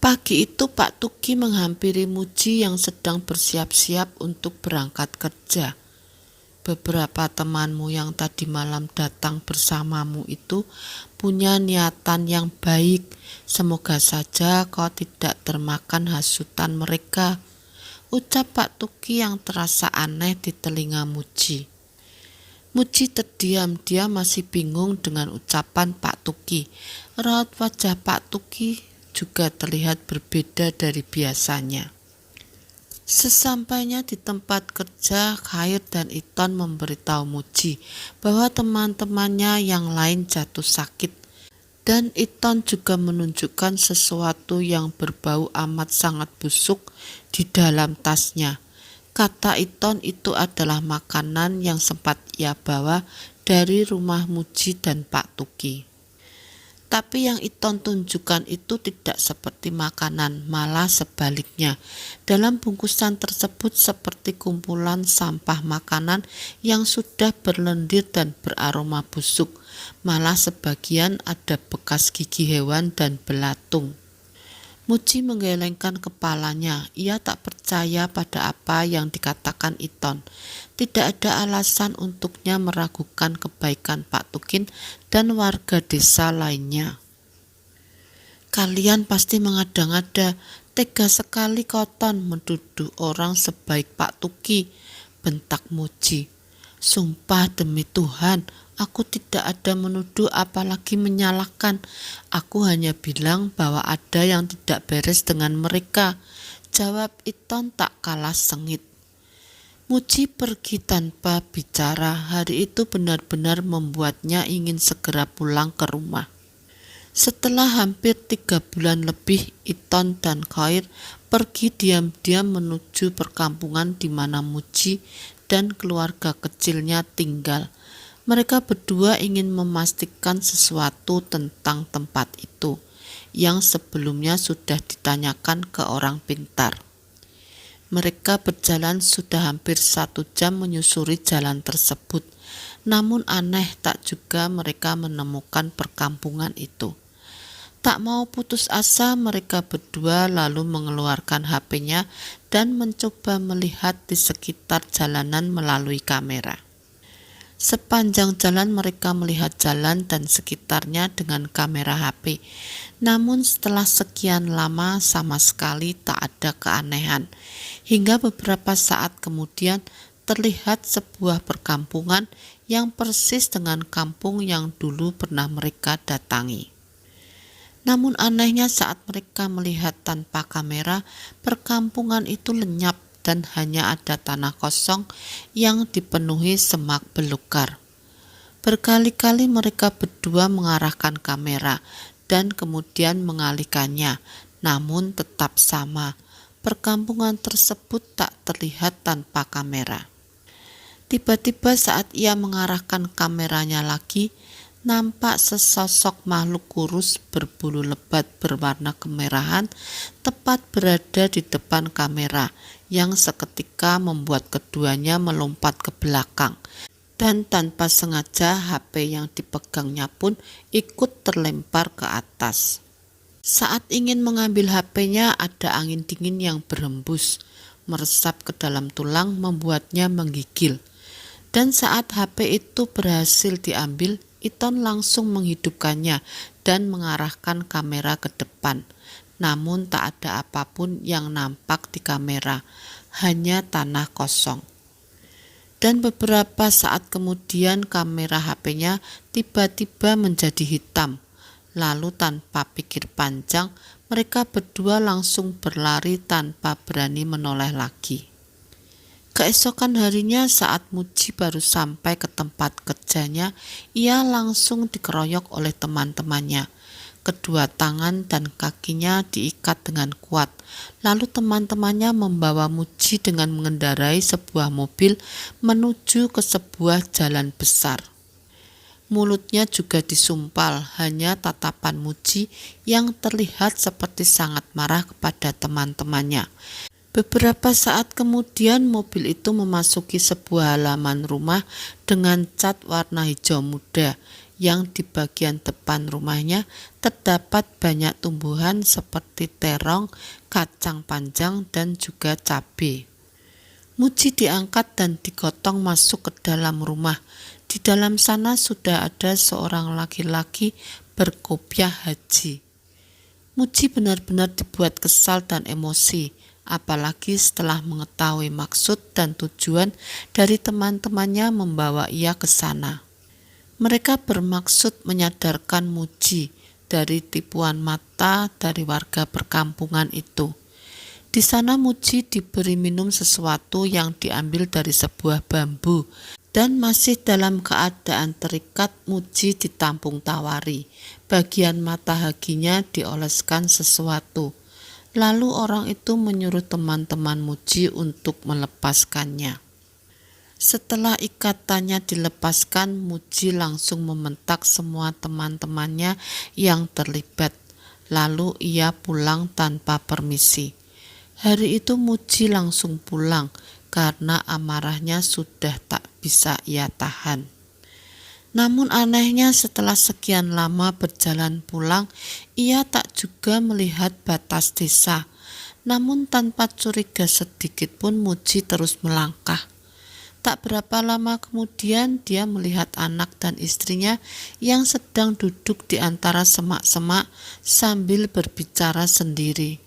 Pagi itu Pak Tuki menghampiri Muji yang sedang bersiap-siap untuk berangkat kerja. Beberapa temanmu yang tadi malam datang bersamamu itu punya niatan yang baik. Semoga saja kau tidak termakan hasutan mereka, ucap Pak Tuki yang terasa aneh di telinga Muji. Muji terdiam, dia masih bingung dengan ucapan Pak Tuki. Raut wajah Pak Tuki juga terlihat berbeda dari biasanya. Sesampainya di tempat kerja, Khair dan Iton memberitahu Muji bahwa teman-temannya yang lain jatuh sakit, dan Iton juga menunjukkan sesuatu yang berbau amat sangat busuk di dalam tasnya. Kata Iton itu adalah makanan yang sempat ia bawa dari rumah Muji dan Pak Tuki. Tapi yang Iton tunjukkan itu tidak seperti makanan, malah sebaliknya. Dalam bungkusan tersebut seperti kumpulan sampah makanan yang sudah berlendir dan beraroma busuk. Malah sebagian ada bekas gigi hewan dan belatung. Muji menggelengkan kepalanya. Ia tak percaya pada apa yang dikatakan Iton. Tidak ada alasan untuknya meragukan kebaikan Pak Tukin dan warga desa lainnya. Kalian pasti mengada-ngada, tega sekali Koton menuduh orang sebaik Pak Tuki, bentak Muji. Sumpah demi Tuhan, aku tidak ada menuduh apalagi menyalahkan. Aku hanya bilang bahwa ada yang tidak beres dengan mereka, jawab Iton tak kalah sengit. Muji pergi tanpa bicara. Hari itu benar-benar membuatnya ingin segera pulang ke rumah. Setelah hampir 3 bulan lebih, Iton dan Khair pergi diam-diam menuju perkampungan di mana Muji dan keluarga kecilnya tinggal. Mereka berdua ingin memastikan sesuatu tentang tempat itu, yang sebelumnya sudah ditanyakan ke orang pintar. Mereka berjalan sudah hampir 1 jam menyusuri jalan tersebut. Namun aneh tak juga mereka menemukan perkampungan itu. Tak mau putus asa, mereka berdua lalu mengeluarkan HP-nya dan mencoba melihat di sekitar jalanan melalui kamera. Sepanjang jalan mereka melihat jalan dan sekitarnya dengan kamera HP. Namun setelah sekian lama sama sekali tak ada keanehan. Hingga beberapa saat kemudian terlihat sebuah perkampungan yang persis dengan kampung yang dulu pernah mereka datangi. Namun anehnya saat mereka melihat tanpa kamera, perkampungan itu lenyap dan hanya ada tanah kosong yang dipenuhi semak belukar. Berkali-kali mereka berdua mengarahkan kamera dan kemudian mengalihkannya, namun tetap sama. Perkampungan tersebut tak terlihat tanpa kamera. Tiba-tiba saat ia mengarahkan kameranya lagi, nampak sesosok makhluk kurus berbulu lebat berwarna kemerahan tepat berada di depan kamera, yang seketika membuat keduanya melompat ke belakang, dan tanpa sengaja HP yang dipegangnya pun ikut terlempar ke atas. Saat ingin mengambil HP-nya, ada angin dingin yang berhembus, meresap ke dalam tulang, membuatnya menggigil. Dan saat HP itu berhasil diambil, Iton langsung menghidupkannya dan mengarahkan kamera ke depan. Namun tak ada apapun yang nampak di kamera, hanya tanah kosong. Dan beberapa saat kemudian kamera HP-nya tiba-tiba menjadi hitam. Lalu tanpa pikir panjang, mereka berdua langsung berlari tanpa berani menoleh lagi. Keesokan harinya saat Muji baru sampai ke tempat kerjanya, ia langsung dikeroyok oleh teman-temannya. Kedua tangan dan kakinya diikat dengan kuat. Lalu teman-temannya membawa Muji dengan mengendarai sebuah mobil menuju ke sebuah jalan besar. Mulutnya juga disumpal, hanya tatapan Muji yang terlihat seperti sangat marah kepada teman-temannya. Beberapa saat kemudian mobil itu memasuki sebuah halaman rumah dengan cat warna hijau muda yang di bagian depan rumahnya terdapat banyak tumbuhan seperti terong, kacang panjang, dan juga cabai. Muji diangkat dan digotong masuk ke dalam rumah. Di dalam sana sudah ada seorang laki-laki berkopiah haji. Muji benar-benar dibuat kesal dan emosi, apalagi setelah mengetahui maksud dan tujuan dari teman-temannya membawa ia ke sana. Mereka bermaksud menyadarkan Muji dari tipuan mata dari warga perkampungan itu. Di sana Muji diberi minum sesuatu yang diambil dari sebuah bambu, dan masih dalam keadaan terikat Muji ditampung tawari. Bagian mata haginya dioleskan sesuatu. Lalu orang itu menyuruh teman-teman Muji untuk melepaskannya. Setelah ikatannya dilepaskan, Muji langsung membentak semua teman-temannya yang terlibat. Lalu ia pulang tanpa permisi. Hari itu Muji langsung pulang karena amarahnya sudah tak bisa ia tahan. Namun anehnya setelah sekian lama berjalan pulang, ia tak juga melihat batas desa. Namun tanpa curiga sedikit pun Muji terus melangkah. Tak berapa lama kemudian dia melihat anak dan istrinya yang sedang duduk di antara semak-semak sambil berbicara sendiri.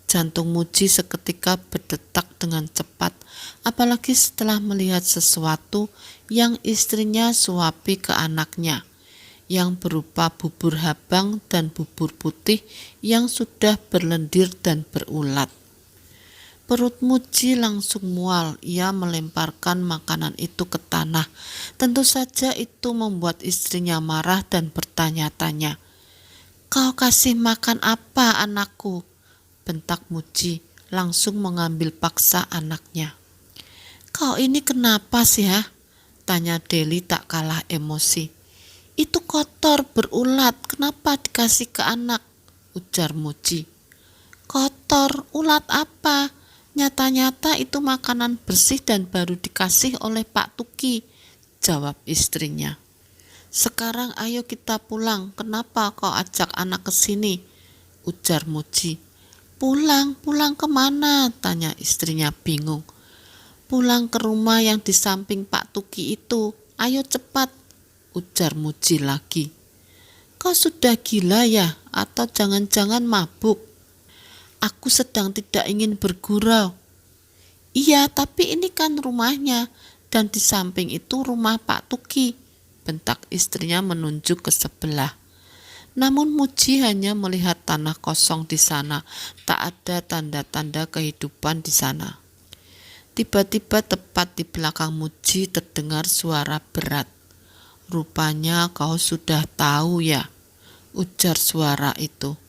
Jantung Muji seketika berdetak dengan cepat, apalagi setelah melihat sesuatu yang istrinya suapi ke anaknya, yang berupa bubur habang dan bubur putih yang sudah berlendir dan berulat. Perut Muji langsung mual, ia melemparkan makanan itu ke tanah. Tentu saja itu membuat istrinya marah dan bertanya-tanya. "Kau kasih makan apa anakku?" bentak Muji, langsung mengambil paksa anaknya. "Kau ini kenapa sih ha?" tanya Deli tak kalah emosi. "Itu kotor berulat, kenapa dikasih ke anak?" ujar Muji. "Kotor, ulat apa? Nyata-nyata itu makanan bersih dan baru dikasih oleh Pak Tuki," jawab istrinya. "Sekarang ayo kita pulang, kenapa kau ajak anak ke sini?" ujar Muji. Pulang kemana?" tanya istrinya bingung. "Pulang ke rumah yang di samping Pak Tuki itu, ayo cepat," ujar Muji lagi. "Kau sudah gila ya? Atau jangan-jangan mabuk?" "Aku sedang tidak ingin bergurau." "Iya, tapi ini kan rumahnya, dan di samping itu rumah Pak Tuki," bentak istrinya menunjuk ke sebelah. Namun Muji hanya melihat tanah kosong di sana, tak ada tanda-tanda kehidupan di sana. Tiba-tiba tepat di belakang Muji terdengar suara berat. "Rupanya kau sudah tahu ya," ujar suara itu.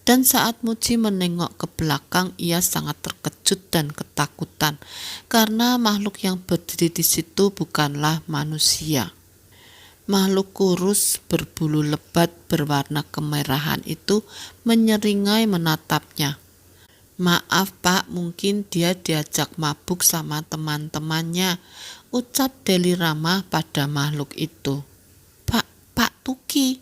Dan saat Muji menengok ke belakang, ia sangat terkejut dan ketakutan karena makhluk yang berdiri di situ bukanlah manusia. Makhluk kurus berbulu lebat berwarna kemerahan itu menyeringai menatapnya. "Maaf Pak, mungkin dia diajak mabuk sama teman-temannya," ucap Deli ramah pada makhluk itu. Pak Tuki,"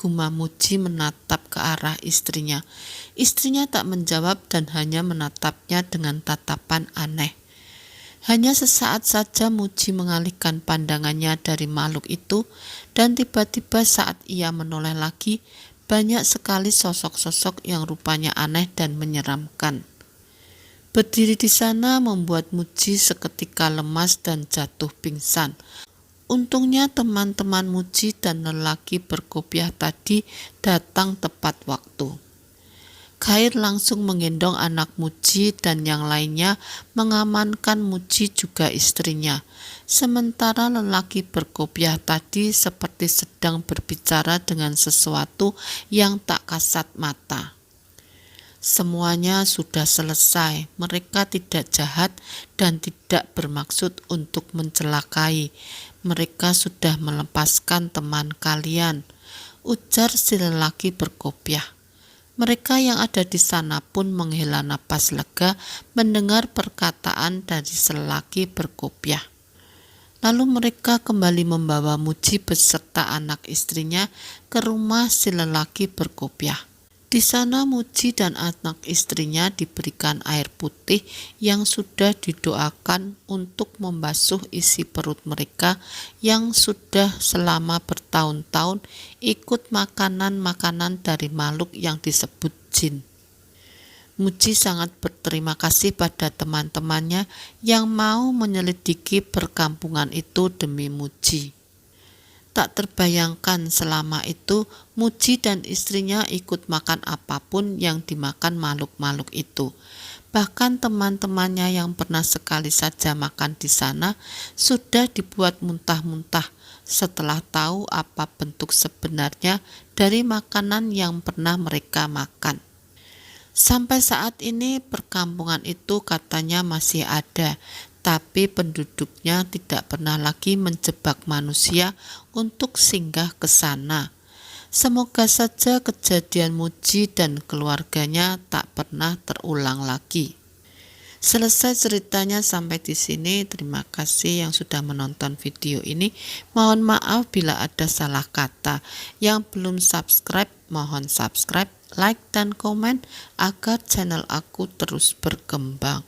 gumam Muji menatap ke arah istrinya. Istrinya tak menjawab dan hanya menatapnya dengan tatapan aneh. Hanya sesaat saja Muji mengalihkan pandangannya dari makhluk itu, dan tiba-tiba saat ia menoleh lagi, banyak sekali sosok-sosok yang rupanya aneh dan menyeramkan. Berdiri di sana membuat Muji seketika lemas dan jatuh pingsan. Untungnya teman-teman Muji dan lelaki berkopiah tadi datang tepat waktu. Khair langsung menggendong anak Muji dan yang lainnya mengamankan Muji juga istrinya. Sementara lelaki berkopiah tadi seperti sedang berbicara dengan sesuatu yang tak kasat mata. Semuanya sudah selesai, mereka tidak jahat dan tidak bermaksud untuk mencelakai. Mereka sudah melepaskan teman kalian, ujar si lelaki berkopiah. Mereka yang ada di sana pun menghela napas lega mendengar perkataan dari lelaki berkopiah. Lalu mereka kembali membawa Muji beserta anak istrinya ke rumah si lelaki berkopiah. Di sana Muji dan anak istrinya diberikan air putih yang sudah didoakan untuk membasuh isi perut mereka yang sudah selama bertahun-tahun ikut makanan-makanan dari makhluk yang disebut jin. Muji sangat berterima kasih pada teman-temannya yang mau menyelidiki perkampungan itu demi Muji. Tak terbayangkan selama itu Muji dan istrinya ikut makan apapun yang dimakan makhluk-makhluk itu. Bahkan teman-temannya yang pernah sekali saja makan di sana sudah dibuat muntah-muntah setelah tahu apa bentuk sebenarnya dari makanan yang pernah mereka makan. Sampai saat ini perkampungan itu katanya masih ada, tapi penduduknya tidak pernah lagi menjebak manusia untuk singgah ke sana. Semoga saja kejadian Muji dan keluarganya tak pernah terulang lagi. Selesai ceritanya sampai di sini. Terima kasih yang sudah menonton video ini. Mohon maaf bila ada salah kata. Yang belum subscribe, mohon subscribe, like dan komen agar channel aku terus berkembang.